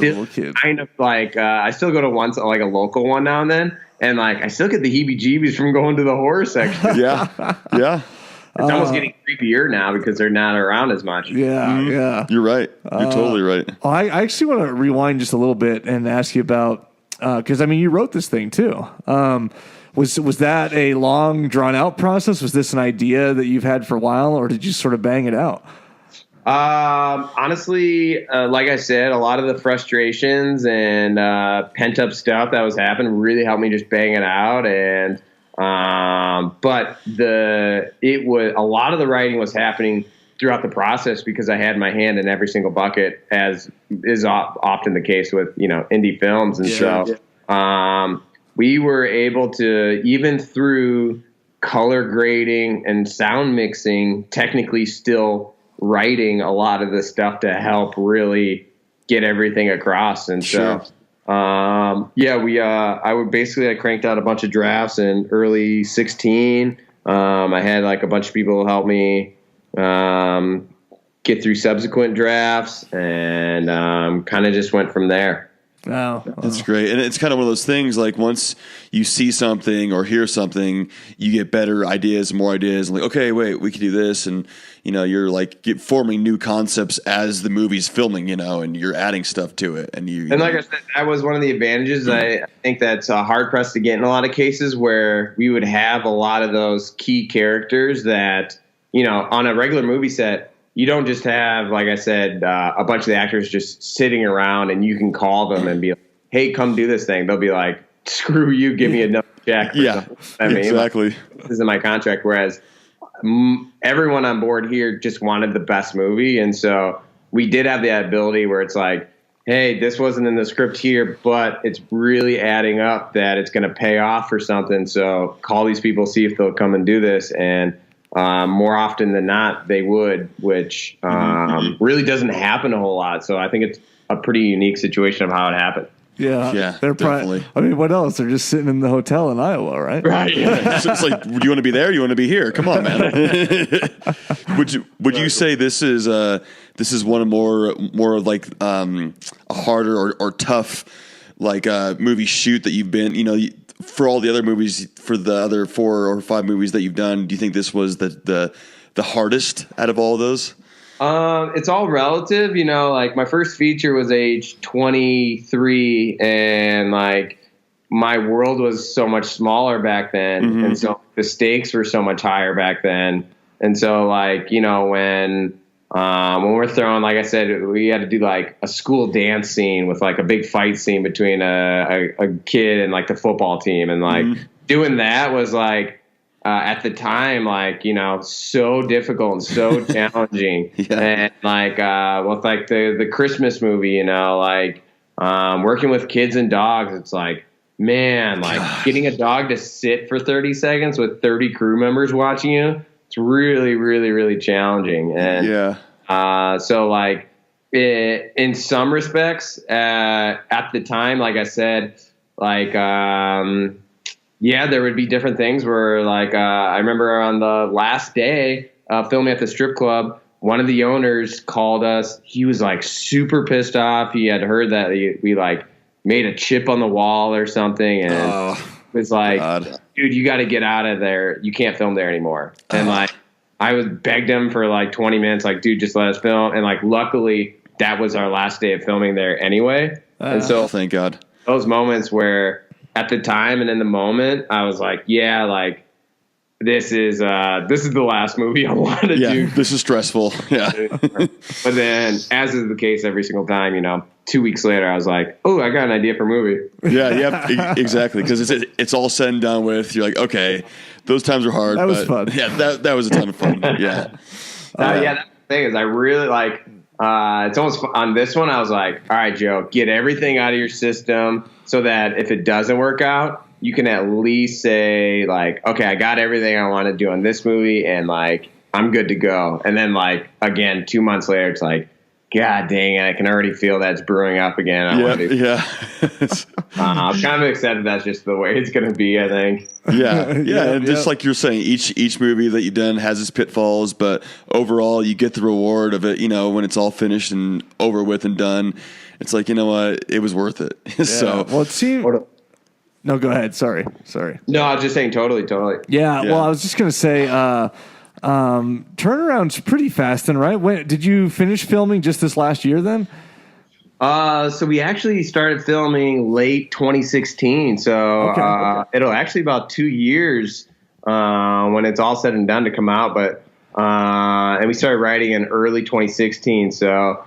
Kind of like I still go to like a local one now and then, and like I still get the heebie-jeebies from going to the horror section. It's almost getting creepier now because they're not around as much. Yeah. You're right. You're totally right. I actually want to rewind just a little bit and ask you about, because I mean, you wrote this thing too. Was that a long, drawn out process? Was this an idea that you've had for a while, or did you sort of bang it out? Honestly, like I said, a lot of the frustrations and pent up stuff that was happening really helped me just bang it out. And but a lot of the writing was happening throughout the process because I had my hand in every single bucket, as is often the case with indie films, and so we were able to, even through color grading and sound mixing, technically still writing a lot of the stuff to help really get everything across. And so, I cranked out a bunch of drafts in early 16. I had like a bunch of people help me get through subsequent drafts, and kind of just went from there. Wow. That's great. And it's kind of one of those things, like once you see something or hear something, you get better ideas, more ideas, and like, okay, wait, we can do this. And, you're like forming new concepts as the movie's filming, and you're adding stuff to it. And like I said, that was one of the advantages. I think that's hard pressed to get in a lot of cases, where we would have a lot of those key characters that, on a regular movie set, you don't just have, like I said, a bunch of the actors just sitting around and you can call them and be like, hey, come do this thing. They'll be like, screw you, give me another check. Exactly. This is in my contract. Whereas everyone on board here just wanted the best movie. And so we did have the ability where it's like, hey, this wasn't in the script here, but it's really adding up that it's going to pay off for something. So call these people, see if they'll come and do this. And more often than not, they would, which really doesn't happen a whole lot. So I think it's a pretty unique situation of how it happened. Yeah, they're definitely. I mean, what else? They're just sitting in the hotel in Iowa, right? Right. Yeah. So it's like, do you want to be there? Or do you want to be here? Come on, man. Would you say this is one of more of like a harder or tough like movie shoot that you've been, for all the other movies, for the other 4 or 5 movies that you've done, do you think this was the hardest out of all of those? It's all relative, like my first feature was age 23, and like my world was so much smaller back then. And so the stakes were so much higher back then. And so like, when we're throwing, like I said, we had to do like a school dance scene with like a big fight scene between a kid and like the football team. And like doing that was like, at the time, like, so difficult and so challenging. And like, with like the Christmas movie, like, working with kids and dogs, it's like, man, like getting a dog to sit for 30 seconds with 30 crew members watching you. It's really, really, really challenging. And so like in some respects, at the time, like I said, like, there would be different things where like, I remember on the last day filming at the strip club, one of the owners called us. He was like super pissed off. He had heard that we like made a chip on the wall or something. And was like, dude, you got to get out of there. You can't film there anymore. And like, I was begged him for like 20 minutes, like, dude, just let us film. And like, luckily that was our last day of filming there anyway. And so thank God, those moments where at the time and in the moment, I was like, yeah, like this is the last movie I want to do. This is stressful. Yeah. But then, as is the case every single time, 2 weeks later, I was like, oh, I got an idea for a movie. Exactly. Because it's all said and done with. You're like, okay, those times were hard. That was fun. Yeah, that was a ton of fun. Yeah. That's the thing is I really like, it's almost on this one. I was like, all right, Joe, get everything out of your system so that if it doesn't work out, you can at least say like, okay, I got everything I want to do on this movie and like, I'm good to go. And then like, again, 2 months later, it's like, God dang it, I can already feel that's brewing up again. I'm kind of excited that's just the way it's going to be, I think. And just like you're saying, each movie that you've done has its pitfalls, but overall you get the reward of it, when it's all finished and over with and done. It's like, you know what, it was worth it. So, well, it seemed... No, go ahead. Sorry. No, I was just saying totally. Yeah. Well, I was just going to say, Turnaround's pretty fast then, right? When did you finish filming? Just this last year then? So we actually started filming late 2016. So it'll actually about 2 years when it's all said and done to come out. But and we started writing in early 2016. So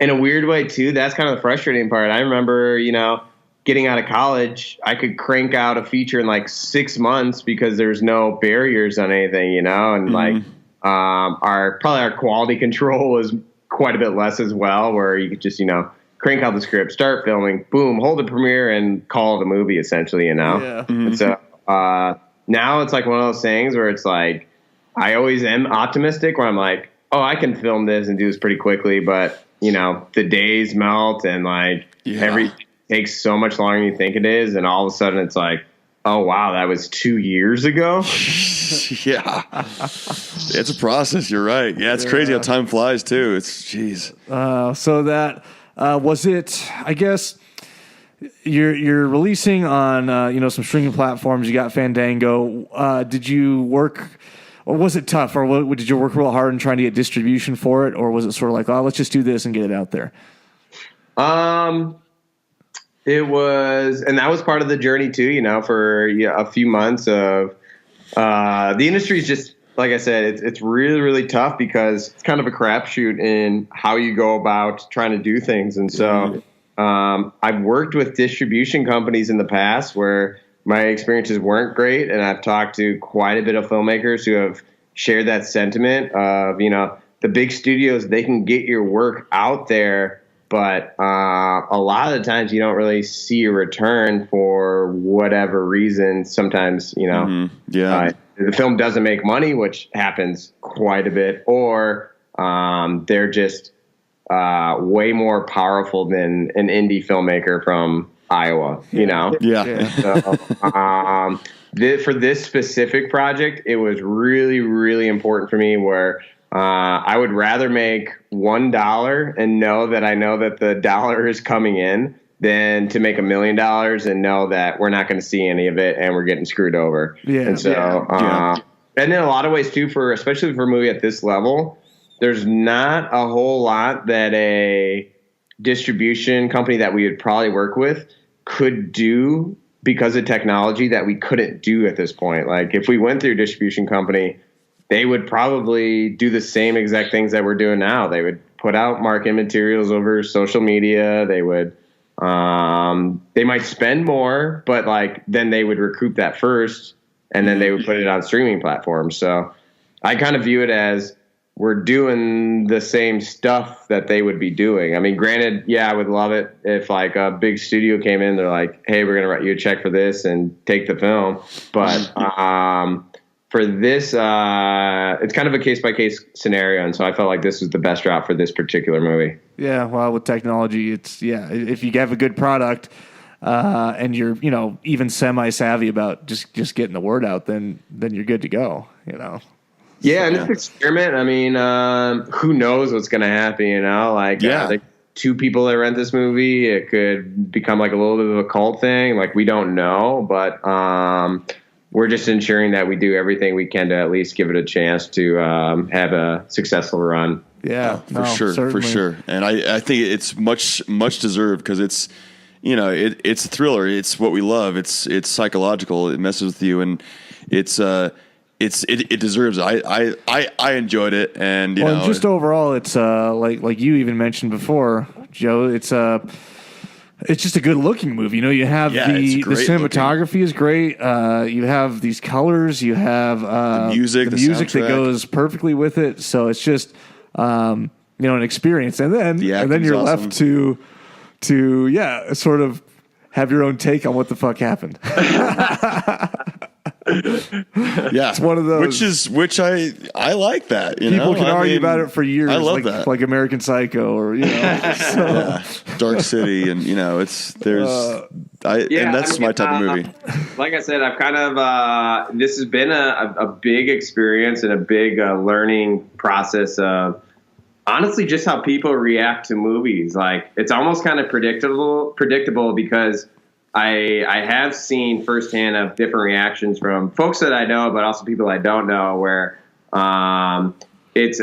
in a weird way too, that's kind of the frustrating part. I remember, getting out of college, I could crank out a feature in like 6 months because there's no barriers on anything, and like our quality control was quite a bit less as well, where you could just, crank out the script, start filming, boom, hold the premiere and call it a movie essentially, Yeah. Mm-hmm. And so now it's like one of those things where it's like, I always am optimistic where I'm like, oh, I can film this and do this pretty quickly. But, the days melt and like everything takes so much longer than you think it is. And all of a sudden it's like, oh, wow, that was 2 years ago. Yeah. It's a process. You're right. Yeah. It's crazy how time flies too. It's jeez. So that was it, I guess. You're releasing on some streaming platforms. You got Fandango. Did you work, or was it tough, or did you work real hard in trying to get distribution for it, or was it sort of like, oh, let's just do this and get it out there? It was, and that was part of the journey too. For a few months of the industry is just, like I said, it's really, really tough because it's kind of a crapshoot in how you go about trying to do things. And so I've worked with distribution companies in the past where my experiences weren't great. And I've talked to quite a bit of filmmakers who have shared that sentiment of, the big studios, they can get your work out there, but a lot of the times you don't really see a return for whatever reason. Sometimes, the film doesn't make money, which happens quite a bit, or they're just way more powerful than an indie filmmaker from Iowa, Yeah. So, for this specific project, it was really, really important for me where I would rather make $1 and know that the dollar is coming in than to make $1 million and know that we're not going to see any of it and we're getting screwed over. Yeah. And so, and in a lot of ways too, especially for a movie at this level, there's not a whole lot that a distribution company that we would probably work with could do because of technology that we couldn't do at this point. Like if we went through a distribution company, they would probably do the same exact things that we're doing now. They would put out marketing materials over social media. They would, they might spend more, but like then they would recoup that first and then they would put it on streaming platforms. So I kind of view it as we're doing the same stuff that they would be doing. I mean, granted, I would love it if like a big studio came in, they're like, hey, we're going to write you a check for this and take the film. But, for this, it's kind of a case-by-case scenario, and so I felt like this was the best route for this particular movie. Yeah, well, with technology, it's if you have a good product and you're even semi-savvy about just getting the word out, then you're good to go. Yeah, and it's an experiment. I mean, who knows what's going to happen? Like two people that rent this movie, it could become like a little bit of a cult thing. Like we don't know, but. We're just ensuring that we do everything we can to at least give it a chance to have a successful run. Yeah, for sure. And I think it's much deserved because it's, it's a thriller. It's what we love. It's psychological. It messes with you, and it deserves it. I enjoyed it, and just overall, it's like you even mentioned before, Joe. It's just a good looking movie. You have the cinematography is great. You have these colors. You have the music that goes perfectly with it. So it's just an experience. And then you're left to sort of have your own take on what the fuck happened. Yeah, it's one of those. Which I like that. People can argue about it for years. I love that, like American Psycho or Dark City, and and that's my type of movie. Like I said, I've kind of this has been a big experience and a big learning process of honestly just how people react to movies. Like it's almost kind of predictable because. I have seen firsthand of different reactions from folks that I know, but also people I don't know, where it's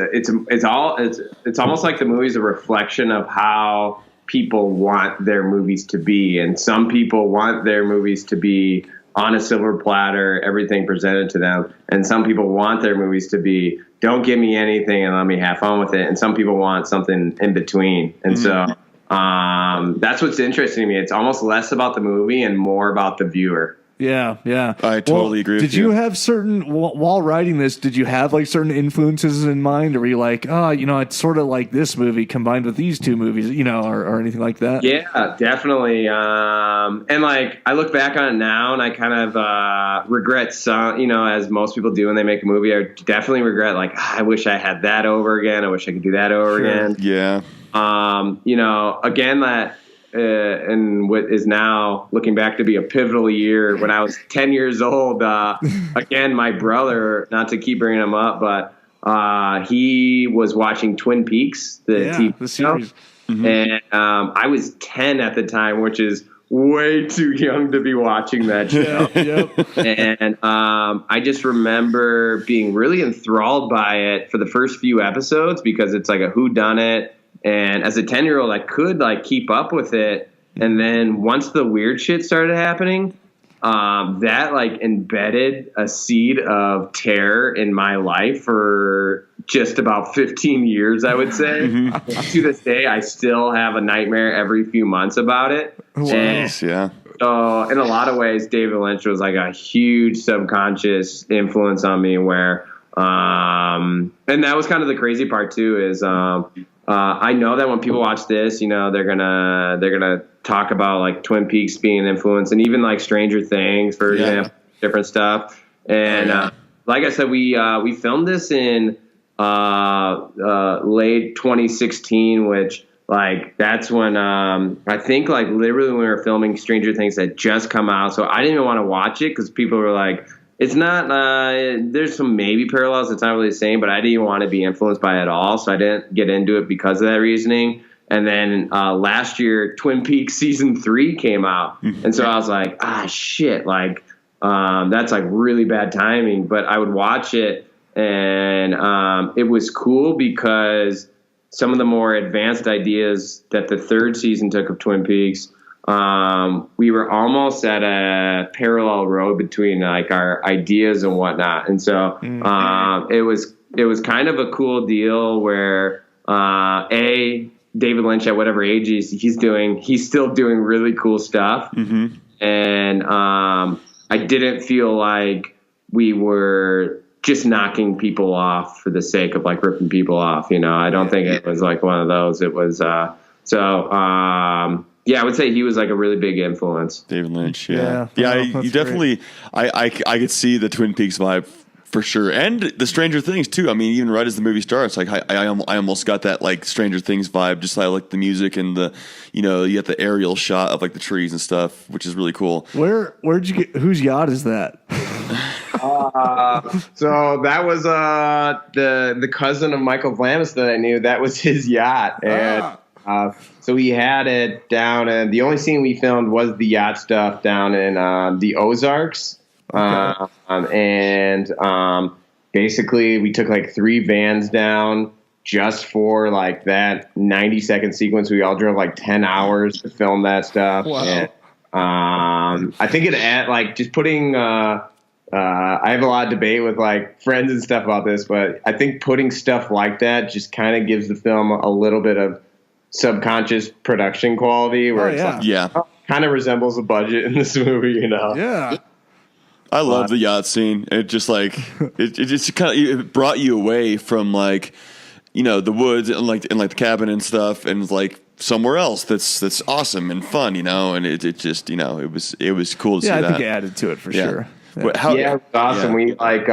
almost like the movie's a reflection of how people want their movies to be. And some people want their movies to be on a silver platter, everything presented to them. And some people want their movies to be, don't give me anything and let me have fun with it. And some people want something in between. And so that's what's interesting to me. It's almost less about the movie and more about the viewer. Yeah, yeah. I totally agree with you. Did you have while writing this, did you have like certain influences in mind? Or were you like, it's sort of like this movie combined with these two movies, or anything like that? Yeah, definitely. And like, I look back on it now and I kind of regret some, as most people do when they make a movie, I definitely regret like, I wish I had that over again. I wish I could do that over again. Yeah. Again, that, and what is now looking back to be a pivotal year when I was 10 years old. Again, my brother, not to keep bringing him up, but he was watching Twin Peaks, the TV series. Mm-hmm. And I was 10 at the time, which is way too young to be watching that show. And I just remember being really enthralled by it for the first few episodes because it's like a whodunit. And as a 10-year-old, I could like keep up with it. And then once the weird shit started happening, that like embedded a seed of terror in my life for just about 15 years, I would say. To this day, I still have a nightmare every few months about it. Yeah. So in a lot of ways, David Lynch was like a huge subconscious influence on me where, and that was kind of the crazy part too, is, I know that when people watch this, they're gonna talk about like Twin Peaks being an influence, and even like Stranger Things, for example, different stuff. And like I said, we filmed this in late 2016, which like that's when I think like literally when we were filming Stranger Things had just come out, so I didn't even want to watch it because people were like, it's not, there's some maybe parallels. It's not really the same, but I didn't want to be influenced by it at all. So I didn't get into it because of that reasoning. And then last year, Twin Peaks season 3 came out. And so I was like, shit, like that's like really bad timing. But I would watch it and it was cool because some of the more advanced ideas that the third season took of Twin Peaks, we were almost at a parallel road between like our ideas and whatnot. And so, it was kind of a cool deal where, David Lynch at whatever age he's still doing really cool stuff. And, I didn't feel like we were just knocking people off for the sake of like ripping people off. I don't think it was like one of those. It was, yeah, I would say he was like a really big influence. David Lynch, Yeah, you definitely. I could see the Twin Peaks vibe for sure, and the Stranger Things too. I mean, even right as the movie starts, like I almost got that like Stranger Things vibe. Just like the music and the, you get the aerial shot of like the trees and stuff, which is really cool. Where'd you get? Whose yacht is that? So that was the cousin of Michael Vlamis that I knew. That was his yacht, and. So we had it down, and the only scene we filmed was the yacht stuff down in the Ozarks. And basically we took like 3 vans down just for like that 90-second sequence. We all drove like 10 hours to film that stuff. Wow. And I think it like just putting I have a lot of debate with like friends and stuff about this, but I think putting stuff like that just kind of gives the film a little bit of subconscious production quality where kind of resembles a budget in this movie, Yeah. I love the yacht scene. It just like it just kind of it brought you away from like the woods and like the cabin and stuff, and like somewhere else that's awesome and fun, and it just it was cool to see that. I think it added to it for sure. It was awesome. Yeah. We like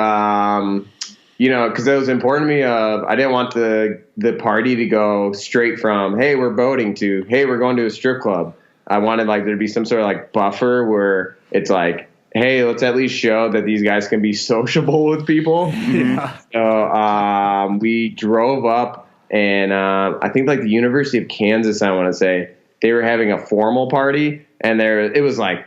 because it was important to me. I didn't want the party to go straight from, hey, we're boating, to, hey, we're going to a strip club. I wanted like there to be some sort of like buffer where it's like, hey, let's at least show that these guys can be sociable with people. Yeah. So we drove up, and I think like the University of Kansas, I want to say, they were having a formal party, and it was like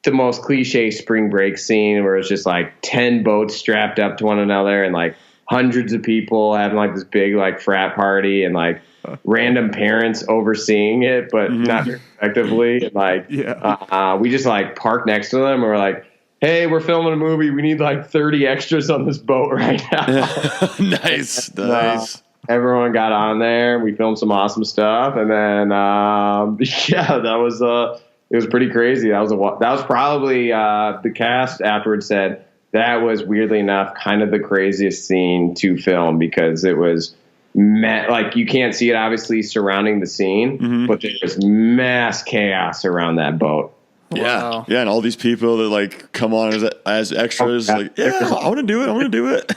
the most cliche spring break scene where it's just like 10 boats strapped up to one another and like hundreds of people having like this big like frat party and like random parents overseeing it, but not very effectively. And like, we just like parked next to them and we're like, hey, we're filming a movie. We need like 30 extras on this boat right now. Nice. Everyone got on there. We filmed some awesome stuff. And then, that was, it was pretty crazy. That was probably, the cast afterwards said that was weirdly enough kind of the craziest scene to film because it was like you can't see it obviously surrounding the scene, but there was mass chaos around that boat. Wow. Yeah, and all these people that like come on as extras, I want to do it.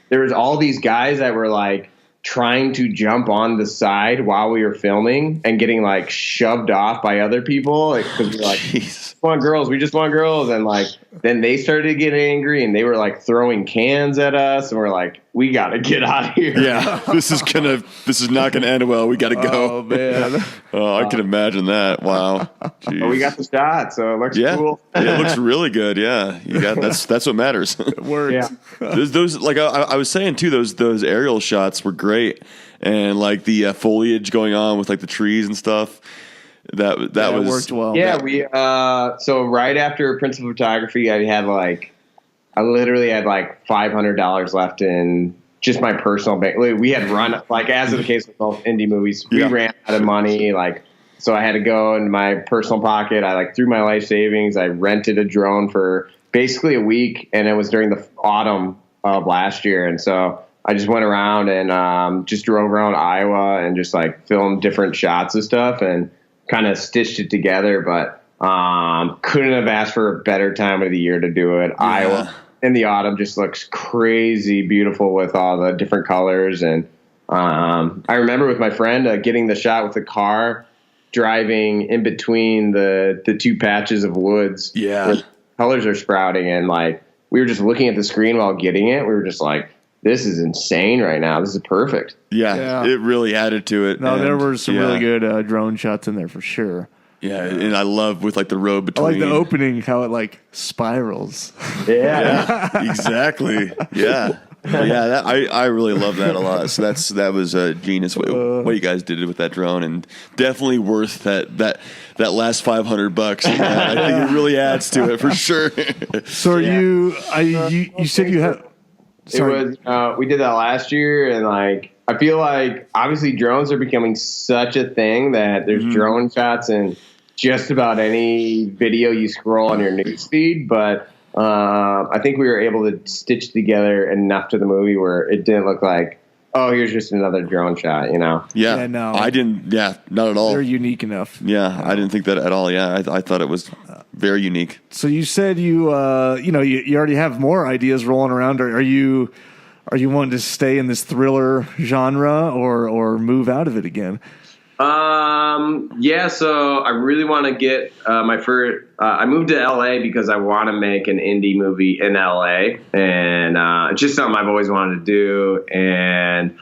There was all these guys that were like trying to jump on the side while we were filming and getting like shoved off by other people because we were like, we just want girls, and like then they started to get angry and they were like throwing cans at us and we're like, we got to get out of here. Yeah, this is not gonna end well. We got to go. Oh man. I can imagine that. Wow. But we got the shot, so it looks cool. It looks really good. Yeah, you got that's what matters. It worked. Yeah. Those like I was saying too. Those aerial shots were great, and like the foliage going on with like the trees and stuff. That was worked well. Yeah, we so right after principal photography, I literally had like $500 left in just my personal bank. We had run like as in the case with both indie movies, we ran out of money. Like so, I had to go in my personal pocket. I like threw my life savings. I rented a drone for basically a week, and it was during the autumn of last year, and so I just went around and just drove around Iowa and just like filmed different shots and stuff and kind of stitched it together, but couldn't have asked for a better time of the year to do it. Iowa in the autumn just looks crazy beautiful with all the different colors. And I remember with my friend getting the shot with the car driving in between the two patches of woods where colors are sprouting, and like we were just looking at the screen while getting it. We were just like, this is insane right now. This is perfect. Yeah, it really added to it. No, there were some really good drone shots in there for sure. Yeah, and I love with like the road between. I like the opening, how it like spirals. Yeah, exactly. Yeah. Yeah, I really love that a lot. So that was genius what you guys did with that drone, and definitely worth that last $500. I think it really adds to it for sure. So you said you had. Sorry. It was we did that last year, and like I feel like obviously drones are becoming such a thing that there's drone shots in just about any video you scroll on your newsfeed, but I think we were able to stitch together enough to the movie where it didn't look like, oh, here's just another drone shot, you know? Yeah, no. I didn't. Yeah, not at all. They're unique enough. Yeah, I didn't think that at all. Yeah, I thought it was very unique. So you said you already have more ideas rolling around. Are you wanting to stay in this thriller genre or move out of it again? Yeah, so I really want to get my first. I moved to LA because I want to make an indie movie in LA, and it's just something I've always wanted to do. And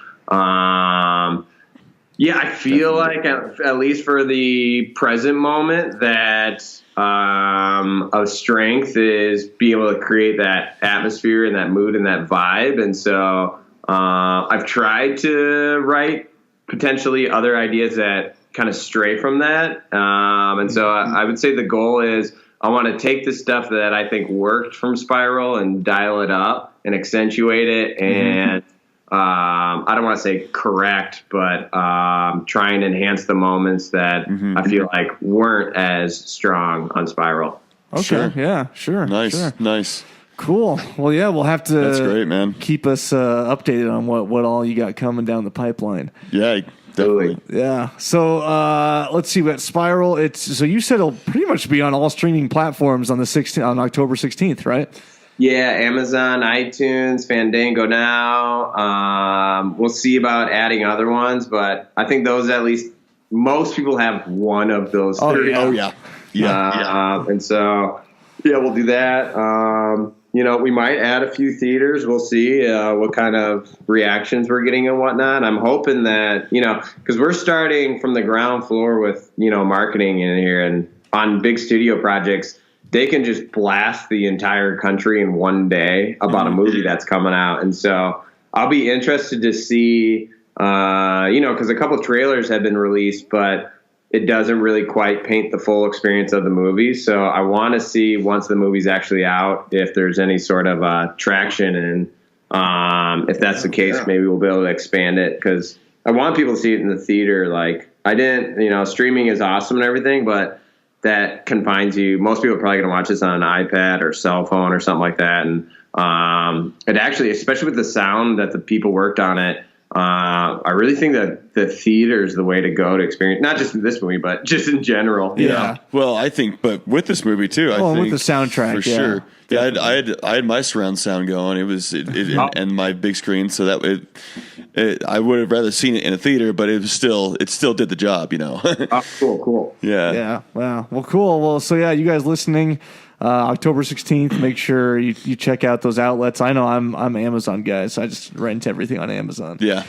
yeah, I feel like at least for the present moment that a strength is being able to create that atmosphere and that mood and that vibe. And so I've tried to write potentially other ideas that kind of stray from that. And so I would say the goal is I want to take the stuff that I think worked from Spiral and dial it up and accentuate it. And I don't want to say correct, but try and enhance the moments that I feel like weren't as strong on Spiral. Okay. Sure. Yeah, sure. Nice. Cool. Well, yeah, we'll have to. That's great, man. Keep us updated on what all you got coming down the pipeline. Yeah, definitely. Yeah. So let's see. What Spiral? So you said it'll pretty much be on all streaming platforms on October 16th, right? Yeah, Amazon, iTunes, Fandango now. We'll see about adding other ones, but I think those at least most people have one of those three. Oh yeah. And so yeah, we'll do that. We might add a few theaters. We'll see what kind of reactions we're getting and whatnot. I'm hoping that, because we're starting from the ground floor with, marketing in here, and on big studio projects, they can just blast the entire country in one day about a movie that's coming out. And so I'll be interested to see, because a couple of trailers have been released, but it doesn't really quite paint the full experience of the movie. So I want to see, once the movie's actually out, if there's any sort of traction, and if that's the case, maybe we'll be able to expand it, because I want people to see it in the theater. Like, I didn't, streaming is awesome and everything, but that confines you. Most people are probably going to watch this on an iPad or cell phone or something like that. And it actually, especially with the sound that the people worked on it, I really think that the theater is the way to go to experience, not just this movie, but just in general. Yeah. Well, I think, but with this movie too, I think with the soundtrack, for sure. Yeah, I had my surround sound going. It was and my big screen, so that I would have rather seen it in a theater, but it still did the job, Cool. Yeah. Yeah. Wow. Well, cool. Well, so yeah, you guys listening, October 16th, make sure you check out those outlets. I know I'm Amazon guy, so I just rent everything on Amazon. Yeah.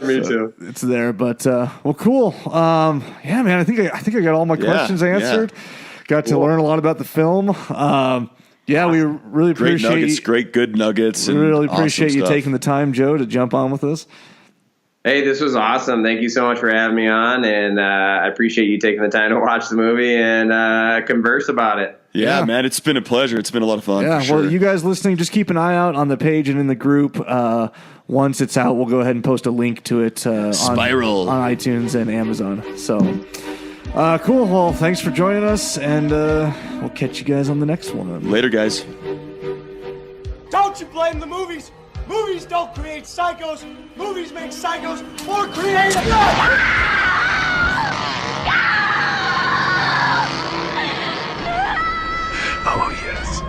Me too. It's there, but well, cool. Yeah, man, I think I got all my questions answered. Got to learn a lot about the film. Yeah, we really appreciate great good nuggets. We really appreciate awesome you stuff. taking the time, Joe, to jump on with us. Hey, this was awesome. Thank you so much for having me on, and I appreciate you taking the time to watch the movie and converse about it. Yeah, man, it's been a pleasure. It's been a lot of fun. Yeah, for sure. well, you guys listening, just keep an eye out on the page and in the group. Once it's out, we'll go ahead and post a link to it Spiral on iTunes and Amazon. So, cool. Well, thanks for joining us, and we'll catch you guys on the next one. Later, guys. Don't you blame the movies. Movies don't create psychos. Movies make psychos more creative. Oh, yes.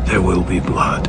There will be blood.